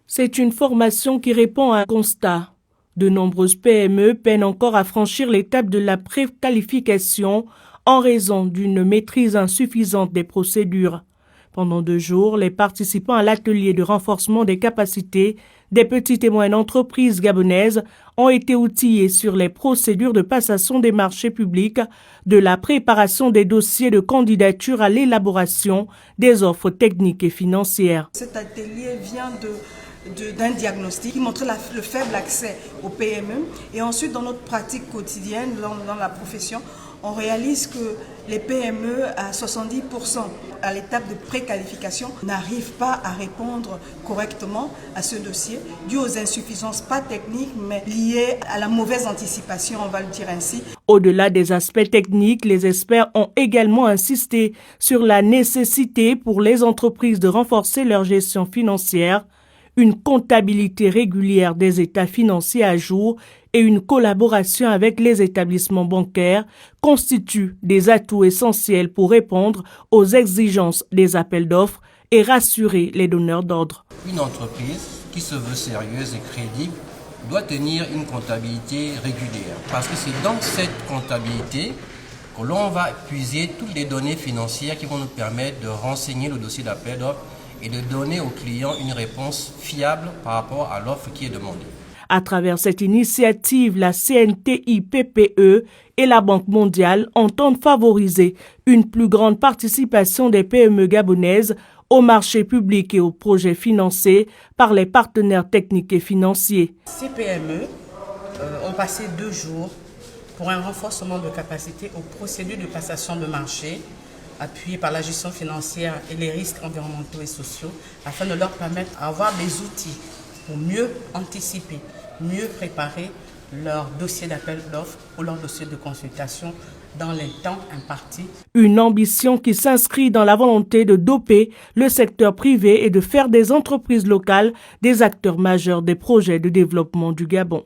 C'est une formation qui répond à un constat. De nombreuses PME peinent encore à franchir l'étape de la préqualification en raison d'une maîtrise insuffisante des procédures. Pendant 2 jours, les participants à l'atelier de renforcement des capacités des petites et moyennes entreprises gabonaises ont été outillés sur les procédures de passation des marchés publics, de la préparation des dossiers de candidature à l'élaboration des offres techniques et financières. Cet atelier vient d'un diagnostic qui montrait le faible accès aux PME. Et ensuite, dans notre pratique quotidienne, dans la profession, on réalise que les PME, à 70% à l'étape de préqualification, n'arrivent pas à répondre correctement à ce dossier, dû aux insuffisances, pas techniques, mais liées à la mauvaise anticipation, on va le dire ainsi. Au-delà des aspects techniques, les experts ont également insisté sur la nécessité pour les entreprises de renforcer leur gestion financière, une comptabilité régulière des états financiers à jour et une collaboration avec les établissements bancaires constituent des atouts essentiels pour répondre aux exigences des appels d'offres et rassurer les donneurs d'ordre. Une entreprise qui se veut sérieuse et crédible doit tenir une comptabilité régulière parce que c'est dans cette comptabilité que l'on va puiser toutes les données financières qui vont nous permettre de renseigner le dossier d'appel d'offres et de donner aux clients une réponse fiable par rapport à l'offre qui est demandée. À travers cette initiative, la CNTI-PPE et la Banque mondiale entendent favoriser une plus grande participation des PME gabonaises au marché public et aux projets financés par les partenaires techniques et financiers. Ces PME ont passé 2 jours pour un renforcement de capacité aux procédures de passation de marché appuyées par la gestion financière et les risques environnementaux et sociaux afin de leur permettre d'avoir des outils pour mieux anticiper, mieux préparer leur dossier d'appel d'offres ou leur dossier de consultation dans les temps impartis. Une ambition qui s'inscrit dans la volonté de doper le secteur privé et de faire des entreprises locales des acteurs majeurs des projets de développement du Gabon.